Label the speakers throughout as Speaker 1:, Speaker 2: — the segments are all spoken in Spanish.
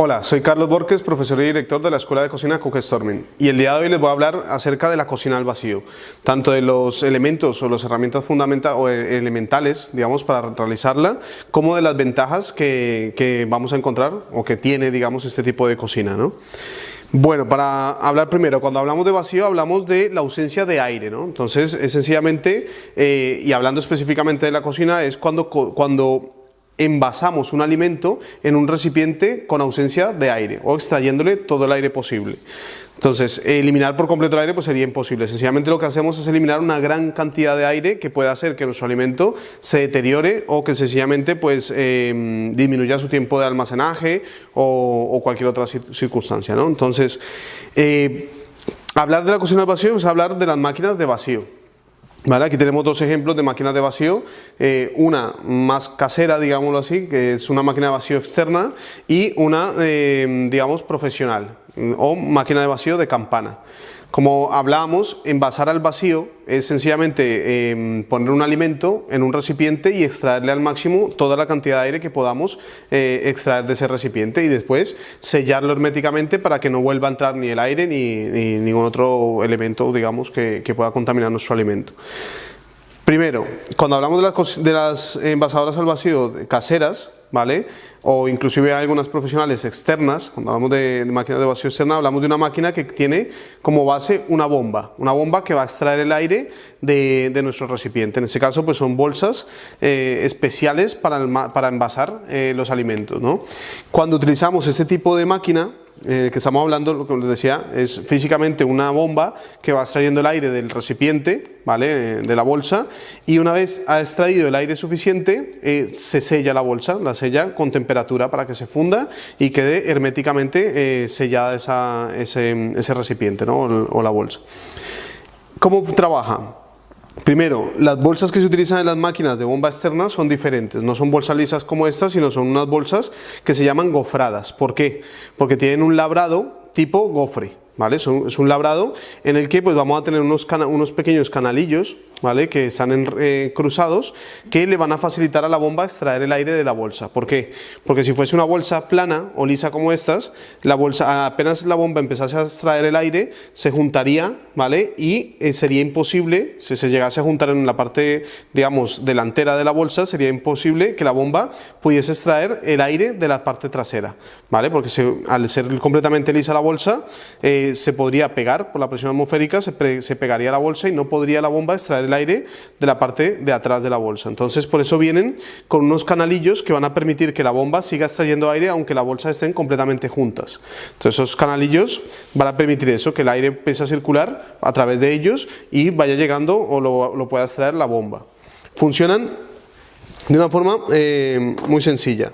Speaker 1: Hola, soy Carlos Borges, profesor y director de la Escuela de Cocina Cookstorming, y el día de hoy les voy a hablar acerca de la cocina al vacío, tanto de los elementos o las herramientas fundamentales o elementales, digamos, para realizarla, como de las ventajas que vamos a encontrar o que tiene, digamos, este tipo de cocina, ¿no? Bueno, para hablar primero, cuando hablamos de vacío hablamos de la ausencia de aire, ¿no? Entonces, sencillamente, y hablando específicamente de la cocina, es cuando envasamos un alimento en un recipiente con ausencia de aire o extrayéndole todo el aire posible. Entonces, eliminar por completo el aire pues sería imposible. Sencillamente lo que hacemos es eliminar una gran cantidad de aire que puede hacer que nuestro alimento se deteriore o que sencillamente pues disminuya su tiempo de almacenaje o cualquier otra circunstancia, ¿no? Entonces, hablar de la cocina al vacío es hablar de las máquinas de vacío. ¿Vale? Aquí tenemos dos ejemplos de máquinas de vacío, una más casera, digámoslo así, que es una máquina de vacío externa, y una, digamos, profesional, o máquina de vacío de campana. Como hablábamos, envasar al vacío es sencillamente poner un alimento en un recipiente y extraerle al máximo toda la cantidad de aire que podamos extraer de ese recipiente y después sellarlo herméticamente para que no vuelva a entrar ni el aire ni ningún otro elemento, digamos, que pueda contaminar nuestro alimento. Primero, cuando hablamos de las envasadoras al vacío caseras, ¿vale? O inclusive algunas profesionales externas, cuando hablamos de máquinas de vacío externa, hablamos de una máquina que tiene como base una bomba que va a extraer el aire de nuestro recipiente. En este caso, pues son bolsas especiales para envasar los alimentos, ¿no? Cuando utilizamos ese tipo de máquina, que estamos hablando, lo que les decía, es físicamente una bomba que va extrayendo el aire del recipiente, ¿vale? De la bolsa, y una vez ha extraído el aire suficiente, se sella la bolsa, la sella con temperatura para que se funda y quede herméticamente sellada ese recipiente, ¿no? O la bolsa. ¿Cómo trabaja? Primero, las bolsas que se utilizan en las máquinas de bomba externa son diferentes, no son bolsas lisas como estas, sino son unas bolsas que se llaman gofradas. ¿Por qué? Porque tienen un labrado tipo gofre, ¿vale? Es un labrado en el que pues vamos a tener unos pequeños canalillos, ¿vale? Que están cruzados, que le van a facilitar a la bomba extraer el aire de la bolsa. ¿Por qué? Porque si fuese una bolsa plana o lisa como estas, la bolsa, apenas la bomba empezase a extraer el aire, se juntaría, ¿vale? Y sería imposible, si se llegase a juntar en la parte, digamos, delantera de la bolsa, sería imposible que la bomba pudiese extraer el aire de la parte trasera, ¿vale? Porque al ser completamente lisa la bolsa, se podría pegar por la presión atmosférica, se pegaría la bolsa y no podría la bomba extraer el aire de la parte de atrás de la bolsa. Entonces, por eso vienen con unos canalillos que van a permitir que la bomba siga extrayendo aire aunque la bolsa estén completamente juntas. Entonces, esos canalillos van a permitir eso, que el aire empiece a circular a través de ellos y vaya llegando o lo pueda extraer la bomba. Funcionan de una forma muy sencilla.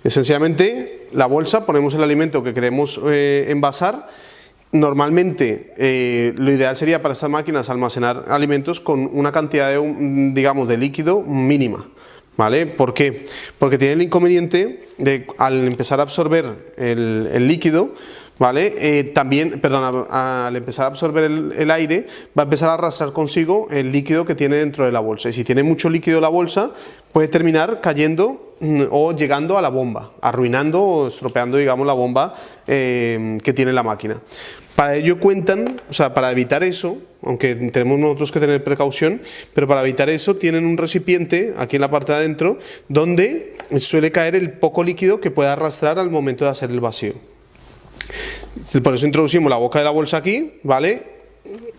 Speaker 1: Sencillamente, la bolsa, ponemos el alimento que queremos envasar. Normalmente lo ideal sería para estas máquinas almacenar alimentos con una cantidad digamos, de líquido mínima, ¿vale? ¿Por qué? Porque tiene el inconveniente de al empezar a absorber el líquido, ¿vale? Al empezar a absorber el aire, va a empezar a arrastrar consigo el líquido que tiene dentro de la bolsa. Y si tiene mucho líquido la bolsa, puede terminar cayendo o llegando a la bomba, arruinando o estropeando, digamos, la bomba que tiene la máquina. Para ello para evitar eso, aunque tenemos nosotros que tener precaución, pero para evitar eso tienen un recipiente aquí en la parte de adentro donde suele caer el poco líquido que puede arrastrar al momento de hacer el vacío. Por eso introducimos la boca de la bolsa aquí, ¿vale?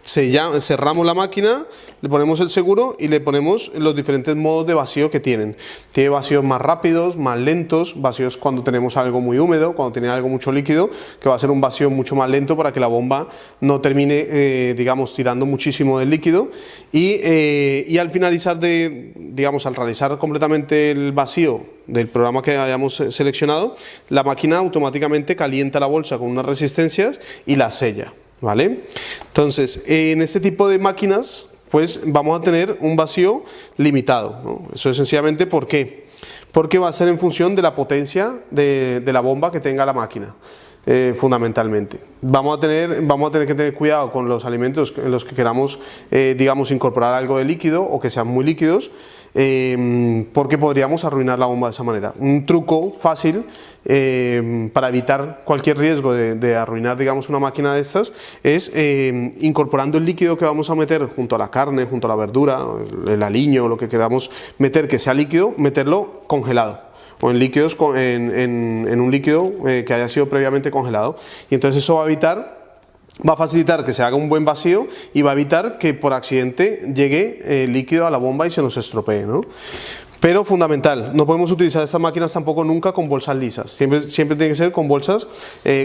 Speaker 1: Cerramos la máquina, le ponemos el seguro y le ponemos los diferentes modos de vacío que tienen. Tiene vacíos más rápidos, más lentos, vacíos cuando tenemos algo muy húmedo, cuando tiene algo mucho líquido, que va a ser un vacío mucho más lento para que la bomba no termine, digamos, tirando muchísimo del líquido. Y al finalizar al realizar completamente el vacío del programa que hayamos seleccionado, la máquina automáticamente calienta la bolsa con unas resistencias y la sella, ¿vale? Entonces, en este tipo de máquinas, pues vamos a tener un vacío limitado, ¿no? Eso es sencillamente ¿por qué? Porque va a ser en función de la potencia de la bomba que tenga la máquina. fundamentalmente. Vamos a tener que tener cuidado con los alimentos en los que queramos, digamos, incorporar algo de líquido o que sean muy líquidos, porque podríamos arruinar la bomba de esa manera. Un truco fácil para evitar cualquier riesgo de arruinar, digamos, una máquina de estas es incorporando el líquido que vamos a meter junto a la carne, junto a la verdura, el aliño, lo que queramos meter que sea líquido, meterlo congelado, o en líquidos en un líquido que haya sido previamente congelado, y entonces eso va a facilitar que se haga un buen vacío y va a evitar que por accidente llegue líquido a la bomba y se nos estropee, ¿no? Pero fundamental, no podemos utilizar estas máquinas tampoco nunca con bolsas lisas, siempre tiene que ser con bolsas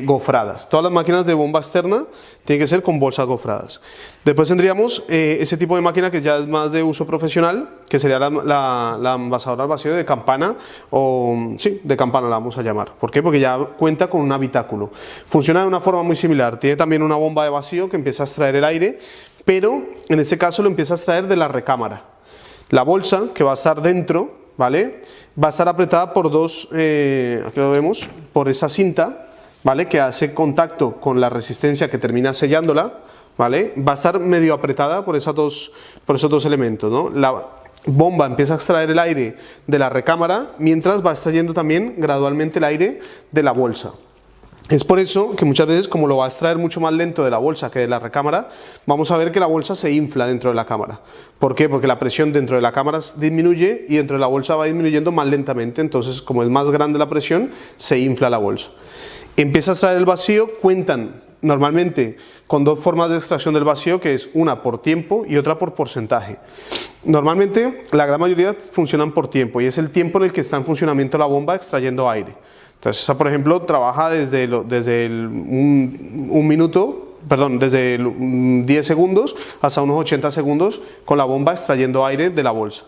Speaker 1: gofradas. Todas las máquinas de bomba externa tienen que ser con bolsas gofradas. Después tendríamos ese tipo de máquina que ya es más de uso profesional, que sería la envasadora al vacío de campana, o sí, de campana la vamos a llamar. ¿Por qué? Porque ya cuenta con un habitáculo. Funciona de una forma muy similar, tiene también una bomba de vacío que empieza a extraer el aire, pero en este caso lo empieza a extraer de la recámara. La bolsa que va a estar dentro, ¿vale?, va a estar apretada por aquí lo vemos, por esa cinta, ¿vale?, que hace contacto con la resistencia que termina sellándola, ¿vale?, va a estar medio apretada por esos dos elementos, ¿no? La bomba empieza a extraer el aire de la recámara mientras va extrayendo también gradualmente el aire de la bolsa. Es por eso que muchas veces, como lo va a extraer mucho más lento de la bolsa que de la recámara, vamos a ver que la bolsa se infla dentro de la cámara. ¿Por qué? Porque la presión dentro de la cámara disminuye y dentro de la bolsa va disminuyendo más lentamente, entonces como es más grande la presión, se infla la bolsa. Empieza a extraer el vacío, cuentan normalmente con dos formas de extracción del vacío, que es una por tiempo y otra por porcentaje. Normalmente la gran mayoría funcionan por tiempo y es el tiempo en el que está en funcionamiento la bomba extrayendo aire. Entonces esa, por ejemplo, trabaja desde 10 segundos hasta unos 80 segundos con la bomba extrayendo aire de la bolsa.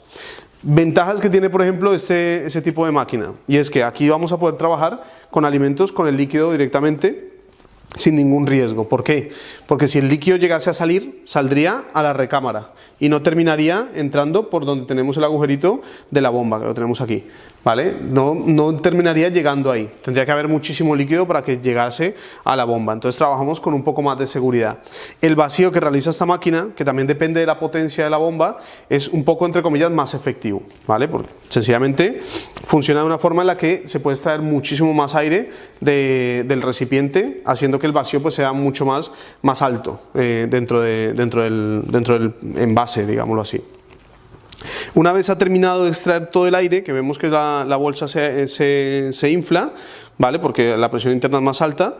Speaker 1: Ventajas que tiene, por ejemplo, ese tipo de máquina, y es que aquí vamos a poder trabajar con alimentos con el líquido directamente sin ningún riesgo. ¿Por qué? Porque si el líquido llegase a salir, saldría a la recámara y no terminaría entrando por donde tenemos el agujerito de la bomba, que lo tenemos aquí, ¿vale? No terminaría llegando ahí, tendría que haber muchísimo líquido para que llegase a la bomba, entonces trabajamos con un poco más de seguridad. El vacío que realiza esta máquina, que también depende de la potencia de la bomba, es un poco, entre comillas, más efectivo, ¿vale? Porque sencillamente funciona de una forma en la que se puede extraer muchísimo más aire del recipiente, haciendo que el vacío pues sea mucho más alto dentro del envase, digámoslo así. Una vez ha terminado de extraer todo el aire, que vemos que la bolsa se infla, ¿vale?, porque la presión interna es más alta,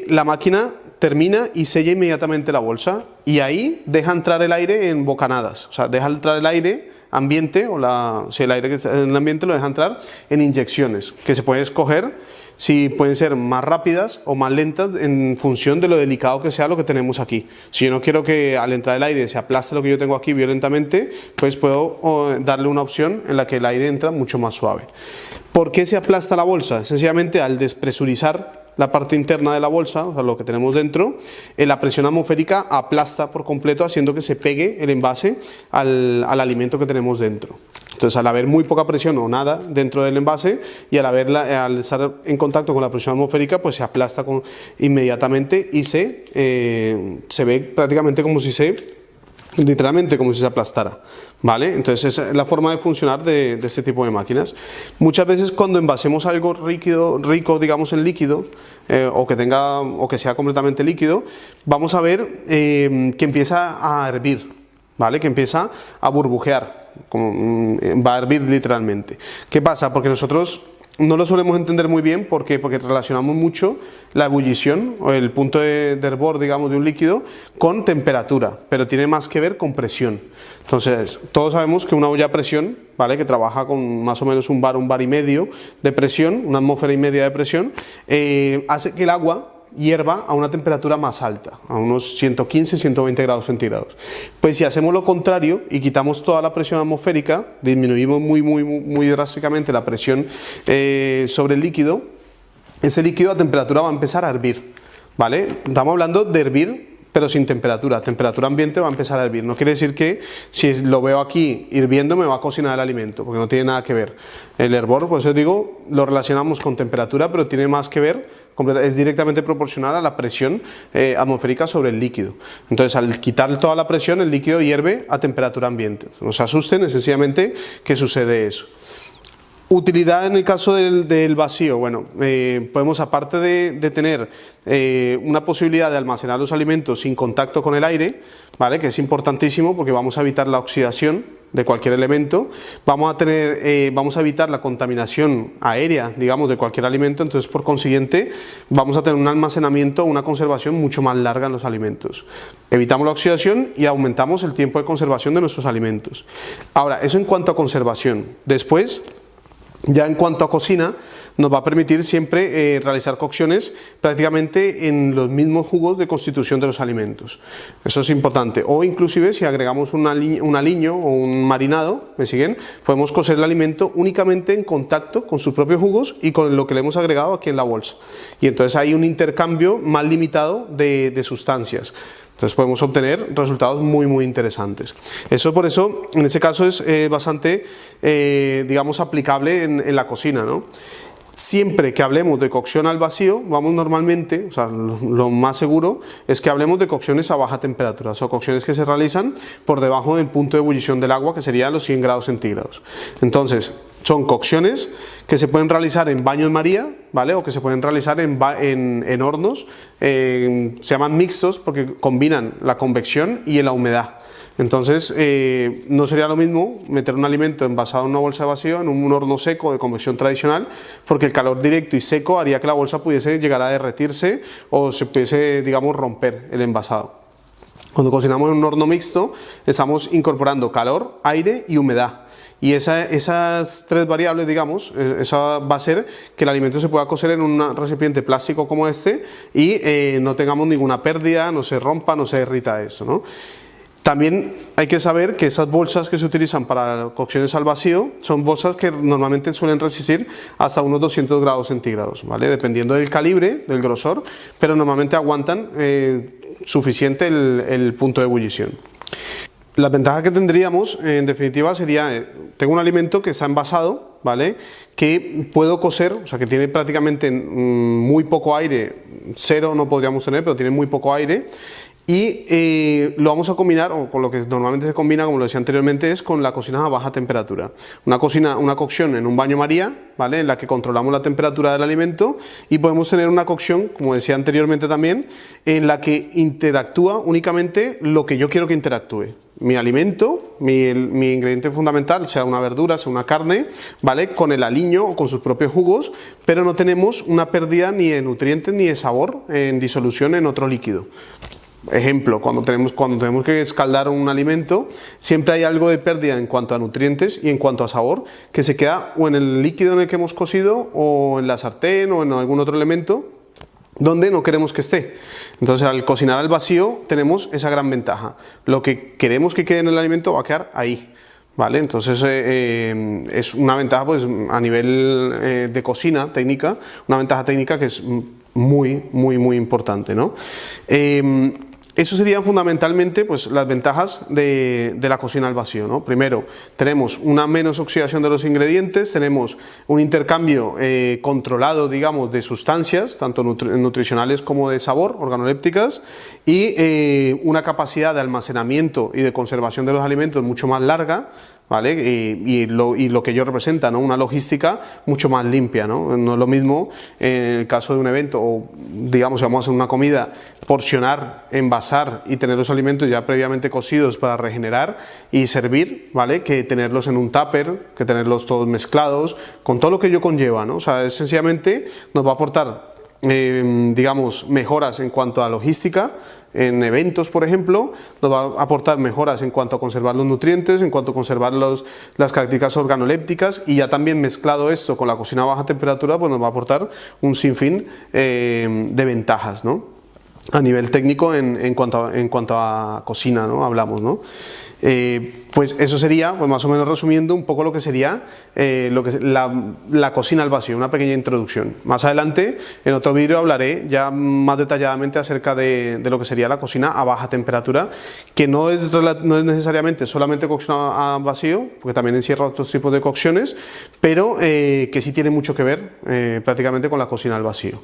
Speaker 1: la máquina termina y sella inmediatamente la bolsa y ahí deja entrar el aire en bocanadas, o sea, deja entrar el aire ambiente, el aire que está en el ambiente lo deja entrar en inyecciones, que se puede escoger si pueden ser más rápidas o más lentas en función de lo delicado que sea lo que tenemos aquí. Si yo no quiero que al entrar el aire se aplaste lo que yo tengo aquí violentamente, pues puedo darle una opción en la que el aire entra mucho más suave. ¿Por qué se aplasta la bolsa? Sencillamente al despresurizar la parte interna de la bolsa, o sea, lo que tenemos dentro, la presión atmosférica aplasta por completo, haciendo que se pegue el envase al alimento que tenemos dentro. Entonces, al haber muy poca presión o nada dentro del envase y al estar en contacto con la presión atmosférica, pues se aplasta inmediatamente y se ve prácticamente literalmente como si se aplastara, ¿vale? Entonces esa es la forma de funcionar de este tipo de máquinas. Muchas veces cuando envasemos algo rico, digamos, en líquido, o que sea completamente líquido, vamos a ver que empieza a hervir, ¿vale?, que empieza a burbujear, va a hervir literalmente. ¿Qué pasa? Porque nosotros no lo solemos entender muy bien. ¿Por qué? Porque relacionamos mucho la ebullición o el punto de hervor, digamos, de un líquido con temperatura, pero tiene más que ver con presión. Entonces, todos sabemos que una olla a presión, ¿vale?, que trabaja con más o menos un bar y medio de presión, una atmósfera y media de presión, hace que el agua hierva a una temperatura más alta, a unos 115, 120 grados centígrados. Pues si hacemos lo contrario y quitamos toda la presión atmosférica, disminuimos muy drásticamente la presión sobre el líquido, ese líquido a temperatura va a empezar a hervir, ¿vale? Estamos hablando de hervir pero sin temperatura. Temperatura ambiente va a empezar a hervir. No quiere decir que si lo veo aquí hirviendo me va a cocinar el alimento, porque no tiene nada que ver. El hervor, por eso digo, lo relacionamos con temperatura, pero tiene más que ver, es directamente proporcional a la presión atmosférica sobre el líquido. Entonces, al quitar toda la presión, el líquido hierve a temperatura ambiente. No se asusten, es sencillamente que sucede eso. Utilidad en el caso del vacío, bueno, podemos, aparte de tener una posibilidad de almacenar los alimentos sin contacto con el aire, ¿vale?, que es importantísimo porque vamos a evitar la oxidación de cualquier elemento, vamos a evitar la contaminación aérea, digamos, de cualquier alimento. Entonces, por consiguiente, vamos a tener un almacenamiento, una conservación mucho más larga en los alimentos. Evitamos la oxidación y aumentamos el tiempo de conservación de nuestros alimentos. Ahora, eso en cuanto a conservación. Después, ya en cuanto a cocina, nos va a permitir siempre realizar cocciones prácticamente en los mismos jugos de constitución de los alimentos. Eso es importante. O inclusive si agregamos un aliño o un marinado, ¿me siguen?, podemos cocer el alimento únicamente en contacto con sus propios jugos y con lo que le hemos agregado aquí en la bolsa. Y entonces hay un intercambio más limitado de sustancias. Entonces podemos obtener resultados muy interesantes. Por eso, en ese caso es bastante, digamos, aplicable en la cocina, ¿no? Siempre que hablemos de cocción al vacío, vamos normalmente, o sea, lo más seguro es que hablemos de cocciones a baja temperatura, o sea, cocciones que se realizan por debajo del punto de ebullición del agua, que serían los 100 grados centígrados. Entonces, son cocciones que se pueden realizar en baños María, ¿vale?, o que se pueden realizar en hornos, se llaman mixtos porque combinan la convección y la humedad. Entonces, no sería lo mismo meter un alimento envasado en una bolsa de vacío en un horno seco de convección tradicional, porque el calor directo y seco haría que la bolsa pudiese llegar a derretirse o se pudiese, digamos, romper el envasado. Cuando cocinamos en un horno mixto, estamos incorporando calor, aire y humedad. Y esas tres variables, digamos, esa va a hacer que el alimento se pueda cocer en un recipiente plástico como este y no tengamos ninguna pérdida, no se rompa, no se derrita eso, ¿no? También hay que saber que esas bolsas que se utilizan para cocciones al vacío son bolsas que normalmente suelen resistir hasta unos 200 grados centígrados, ¿vale?, dependiendo del calibre, del grosor, pero normalmente aguantan suficiente el punto de ebullición. La ventaja que tendríamos, en definitiva, sería, tengo un alimento que está envasado, ¿vale?, que puedo cocer, o sea, que tiene prácticamente muy poco aire, cero no podríamos tener, pero tiene muy poco aire, y lo vamos a combinar, o con lo que normalmente se combina, como lo decía anteriormente, es con la cocina a baja temperatura. Una cocción en un baño María, ¿vale?, en la que controlamos la temperatura del alimento, y podemos tener una cocción, como decía anteriormente también, en la que interactúa únicamente lo que yo quiero que interactúe. Mi alimento, mi ingrediente fundamental, sea una verdura, sea una carne, ¿vale?, con el aliño o con sus propios jugos, pero no tenemos una pérdida ni de nutrientes ni de sabor en disolución en otro líquido. Ejemplo, cuando tenemos que escaldar un alimento, siempre hay algo de pérdida en cuanto a nutrientes y en cuanto a sabor, que se queda o en el líquido en el que hemos cocido, o en la sartén, o en algún otro elemento donde no queremos que esté. Entonces, al cocinar al vacío tenemos esa gran ventaja. Lo que queremos que quede en el alimento va a quedar ahí, ¿vale? Entonces, es una ventaja, pues, a nivel de cocina técnica, una ventaja técnica que es muy importante, ¿no? Eso serían fundamentalmente, pues, las ventajas de la cocina al vacío, ¿no? Primero, tenemos una menos oxidación de los ingredientes, tenemos un intercambio controlado, digamos, de sustancias, tanto nutricionales como de sabor, organolépticas, y una capacidad de almacenamiento y de conservación de los alimentos mucho más larga, ¿vale? Y lo que ello representa, ¿no? Una logística mucho más limpia, ¿no? No es lo mismo en el caso de un evento, o digamos, si vamos a hacer una comida, porcionar, envasar y tener los alimentos ya previamente cocidos para regenerar y servir, ¿vale?, que tenerlos en un tupper, que tenerlos todos mezclados, con todo lo que ello conlleva, ¿no? O sea, sencillamente nos va a aportar, digamos, mejoras en cuanto a logística. En eventos, por ejemplo, nos va a aportar mejoras en cuanto a conservar los nutrientes, en cuanto a conservar las características organolépticas, y ya también mezclado esto con la cocina a baja temperatura, pues nos va a aportar un sinfín de ventajas, ¿no?, a nivel técnico en cuanto a cocina, ¿no?, hablamos, ¿no? Pues eso sería, pues más o menos resumiendo un poco lo que sería la cocina al vacío, una pequeña introducción. Más adelante, en otro vídeo, hablaré ya más detalladamente acerca de lo que sería la cocina a baja temperatura, que no es necesariamente solamente cocción a vacío, porque también encierra otros tipos de cocciones, pero que sí tiene mucho que ver prácticamente con la cocina al vacío.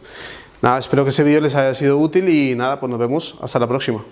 Speaker 1: Nada, espero que ese vídeo les haya sido útil y nada, pues nos vemos hasta la próxima.